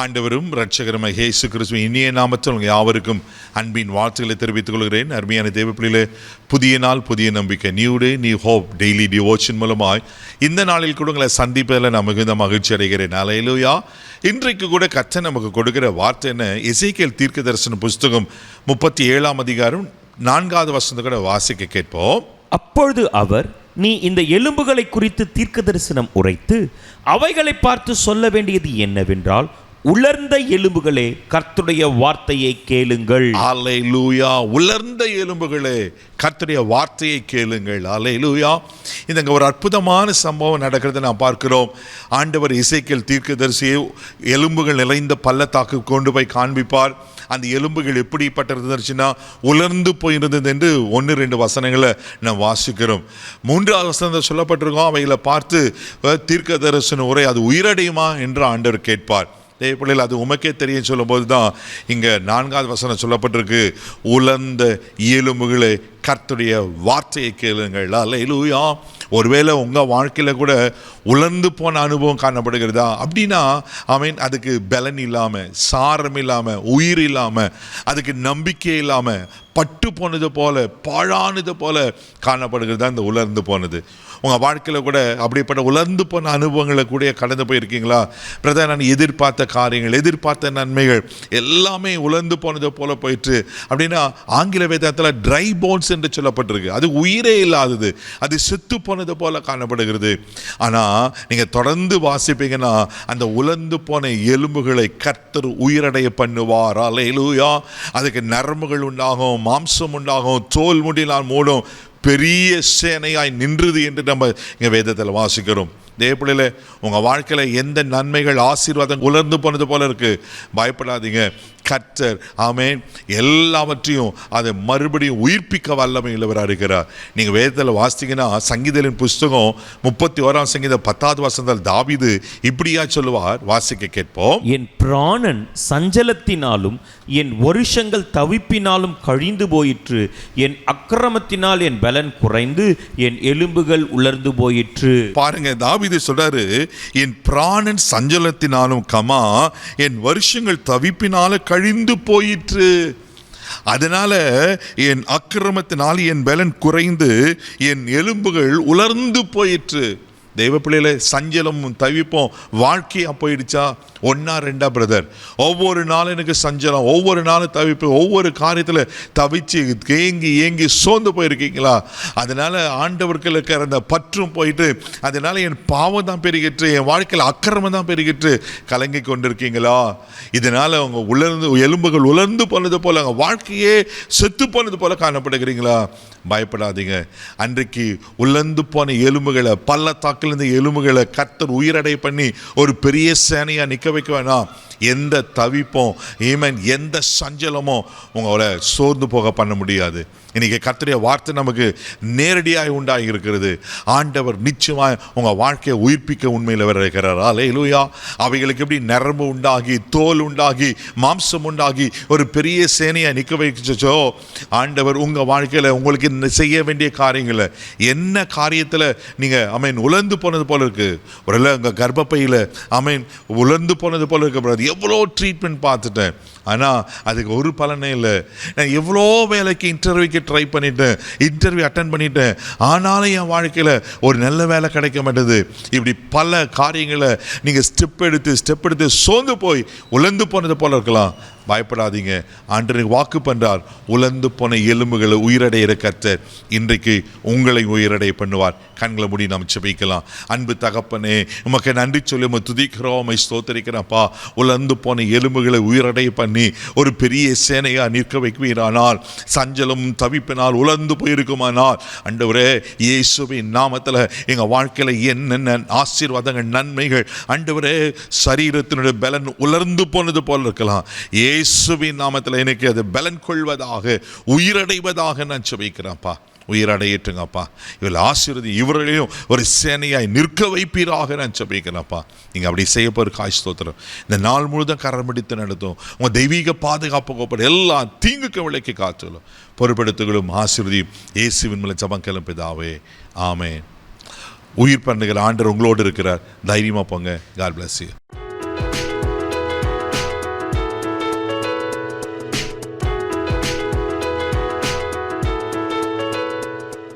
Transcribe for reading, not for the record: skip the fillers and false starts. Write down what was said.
ஆண்டவரும் இரட்சகருமாகிய இயேசு கிறிஸ்துவின் இனிய நாமத்தில் உங்கள் யாவருக்கும் அன்பின் வாழ்த்துக்களை தெரிவித்துக் கொள்கிறேன். அருமையான தேவப்பிள்ளைகளே, புதிய நாள் புதிய நம்பிக்கை, new day new hope daily devotion மூலமாய் இந்த நாளில் கூட உங்களை சந்திப்பதில் நான் மிகுந்த மகிழ்ச்சி அடைகிறேன். அல்லேலூயா. இன்றைக்கு கூட கர்த்தர் நமக்கு கொடுக்கிற வார்த்தை என்ன? எசேக்கியேல் தீர்க்கதரிசன புஸ்தகம் 37ஆம் அதிகாரம் 4வது வசனத்தை கூட வாசிக்க கேட்போம். அப்பொழுது அவர், நீ இந்த எலும்புகளை குறித்து தீர்க்க தரிசனம் உரைத்து அவைகளை பார்த்து சொல்ல வேண்டியது என்னவென்றால், உலர்ந்த எலும்புகளே, கர்த்தருடைய வார்த்தையை கேளுங்கள். அல்லேலூயா. உலர்ந்த எலும்புகளே, கர்த்தருடைய வார்த்தையை கேளுங்கள். அல்லேலூயா. இதங்க ஒரு அற்புதமான சம்பவம் நடக்கிறத நான் பார்க்கிறோம். ஆண்டவர் எசேக்கியேல் தீர்க்கதரிசியை எலும்புகள் நிறைந்த பள்ளத்தாக்கு கொண்டு போய் காண்பிப்பார். அந்த எலும்புகள் எப்படிப்பட்டிருந்துச்சுன்னா உலர்ந்து போயிருந்தது என்று 1-2 வசனங்களை நான் வாசிக்கிறோம். 3வது வசனத்தை சொல்லப்பட்டிருக்கோம், அவைகளை பார்த்து தீர்க்க தரிசன உரை அது உயிரடையுமா என்று ஆண்டவர் கேட்பார். பிள்ளைகள், அது உமக்கே தெரியும் சொல்லும்போது தான் இங்கே 4வது வசனம் சொல்லப்பட்டிருக்கு, உலர்ந்த எலும்புகளை கர்த்தருடைய வார்த்தையை கேளுங்கள். அல்லேலூயா. ஒருவேளை உங்கள் வாழ்க்கையில் கூட உலர்ந்து போன அனுபவம் காணப்படுகிறதா? அப்படின்னா அதுக்கு பலன் இல்லாமல், சாரம் இல்லாமல், உயிர் இல்லாமல், அதுக்கு நம்பிக்கை இல்லாமல், பட்டு போனது போல, பாழானது போல காணப்படுகிறது அந்த உலர்ந்து போனது. உங்கள் வாழ்க்கையில் கூட அப்படிப்பட்ட உலர்ந்து போன அனுபவங்களை கூட கடந்து போயிருக்கீங்களா? பிரதர், நான் எதிர்பார்த்த காரியங்கள், எதிர்பார்த்த நன்மைகள் எல்லாமே உலர்ந்து போனது போல போயிட்டு, அப்படின்னா ஆங்கில வேதத்தில் ட்ரை போன்ஸ் என்று சொல்லப்பட்டிருக்கு. அது உயிரே இல்லாதது, அது செத்து போனது போல காணப்படுகிறது. ஆனால் நீங்கள் தொடர்ந்து வாசிப்பீங்கன்னா அந்த உலர்ந்து போன எலும்புகளை கர்த்தர் உயிரடைய பண்ணுவார். அல்லேலூயா. அதுக்கு நரம்புகள் உண்டாகும், மாம்சம் உண்டாகும், தோல் முடினால் மூடும், பெரிய சேனையாய் நின்றது என்று நம்ம இங்கே வேதத்தில் வாசிக்கிறோம். தேவப்பிள்ளையில, உங்கள் வாழ்க்கையில் எந்த நன்மைகள், ஆசீர்வாதம் உலர்ந்து போனது போல இருக்குது, பயப்படாதீங்க. கர்த்தர் எல்லாவற்றையும் அதை மறுபடியும் உயிர்ப்பிக்க வல்லமை உள்ளவராக இருக்கிறார். நீங்கள் வேதத்தில் வாசித்தீங்கன்னா சங்கீதத்தின் புஸ்தகம் 31ஆம் சங்கீதம் 10வது வசனத்தில் தாவீது இப்படியா சொல்லுவார், வாசிக்க கேட்போம். என் பிராணன் சஞ்சலத்தினாலும் என் வருஷங்கள் தவிப்பினாலும் கழிந்து போயிற்று, என் அக்கிரமத்தினால் என் பலன் குறைந்து என் எலும்புகள் உலர்ந்து போயிற்று. பாருங்க, தாவீது சொல்றாரு, என் பிராணன் சஞ்சலத்தினாலும் என் வருஷங்கள் தவிப்பினால கழிந்து போயிற்று, அதனால என் அக்கிரமத்தினால் என் பலன் குறைந்து என் எலும்புகள் உலர்ந்து போயிற்று. தெய்வ பிள்ளைகளே, சஞ்சலமும் தவிப்போம் வாழ்க்கையா போயிடுச்சா? 1-2 பிரதர்? ஒவ்வொரு நாளும் எனக்கு சஞ்சலம், ஒவ்வொரு நாளும் தவிப்பு, ஒவ்வொரு காரியத்தில் தவிச்சு ஏங்கி ஏங்கி சோர்ந்து போயிருக்கீங்களா? அதனால ஆண்டவருக்கு இருக்கிற அந்த பற்றும் போயிட்டு, அதனால என் பாவம் தான் பெருகிட்டு, என் வாழ்க்கையில் அக்கிரமம் தான் பெருகிட்டு கலங்கி கொண்டிருக்கீங்களா? இதனால உங்க எலும்புகள் உலர்ந்து போனது போல, வாழ்க்கையே செத்து போனது போல காணப்படுகிறீங்களா? பயப்படாதீங்க. அன்றைக்கு உலர்ந்து போன எலும்புகளை, பள்ளத்தாக்கில் இருந்த எலும்புகளை கர்த்தர் உயிரடை பண்ணி ஒரு பெரிய சேனையா நிற்க வைக்க வேணாம். எந்த தவிப்பும் எந்த சஞ்சலமும் உங்களை சோர்ந்து போக பண்ண முடியாது. இன்னைக்கு கர்த்தருடைய வார்த்தை நமக்கு நேரடியாக உண்டாகி இருக்கிறது. ஆண்டவர் நிச்சயமாக உங்கள் வாழ்க்கையை உயிர்ப்பிக்க உண்மையில் இருக்கிறார். அல்லேலூயா. அவைகளுக்கு எப்படி நரம்பு உண்டாகி, தோல் உண்டாகி, மாம்சம் உண்டாகி ஒரு பெரிய சேனையை நிற்க வைச்சோ, ஆண்டவர் உங்கள் வாழ்க்கையில் உங்களுக்கு செய்ய வேண்டிய காரியங்களை, என்ன காரியத்தில் நீங்கள் உலர்ந்து போனது போல இருக்கு, ஒரு உங்கள் கர்ப்பப்பையில் உலர்ந்து போனது போல இருக்கு. எவ்வளோ ட்ரீட்மெண்ட் பார்த்துட்டேன், ஆனால் அதுக்கு ஒரு பலனே இல்லை. நான் எவ்வளோ வேலைக்கு இன்டர்வியூக்கு ட்ரை பண்ணிட்டேன், இன்டர்வியூ அட்டன் பண்ணிட்டேன், ஆனாலும் என் வாழ்க்கையில் ஒரு நல்ல வேலை கிடைக்க மாட்டேது. இப்படி பல காரியங்களை நீங்கள் ஸ்டெப் எடுத்து சோர்ந்து போய் உலர்ந்து போனது போல இருக்கலாம். பயப்படாதீங்க. ஆண்டவர் வாக்கு பண்றார், உலர்ந்து போன எலும்புகளை உயிரடைய கர்த்தர் இன்றைக்கு உங்களை உயிரடைய பண்ணுவார். கண்களை மூடி நாம் ஜெபிக்கலாம். அன்பு தகப்பனே, உமக்கு நன்றி சொல்லி துதிக்கிறோம், ஸ்தோத்திரிக்கிறப்பா. உலர்ந்து போன எலும்புகளை உயிரடைய பண்ணி ஒரு பெரிய சேனையா நிற்க வைப்பீரானால், சஞ்சலம் தவிப்பினால் உலர்ந்து போயிருக்குமானால், ஆண்டவரே இயேசுவின் நாமத்தில் எங்கள் வாழ்க்கையில் என்னென்ன ஆசீர்வாதங்கள், நன்மைகள், ஆண்டவரே சரீரத்தினுடைய பலன் உலர்ந்து போனது போல இருக்கலாம், இயேசுவின் நாமத்தில் எனக்கு அது பலன் கொள்வதாக, உயிரடைவதாக நான் ஜெபிக்கிறேன்ப்பா. உயிரடையட்டுங்கப்பா. இவள் ஆசீர்வதி, இவர்களையும் ஒரு சேனையாய் நிற்க வைப்பீராக நான் ஜெபிக்கிறேன்ப்பா. நீங்கள் அப்படி செய்ய போகிற ஸ்தோத்திரம். இந்த நாள் முழுதும் கரம் பிடித்து நடத்தும். உங்கள் தெய்வீக பாதுகாப்பு கோப்பட எல்லா தீங்குக்கு விலைக்கு காத்துலும் பொறுப்படுத்துகளும் ஆசீர்வதியும் இயேசுவின் மேலே ஜெபம் கேளும் பிதாவே, ஆமென். உயிர் பண்ணுகிற ஆண்டவர் உங்களோடு இருக்கிறார். தைரியமாக போங்க. God bless you.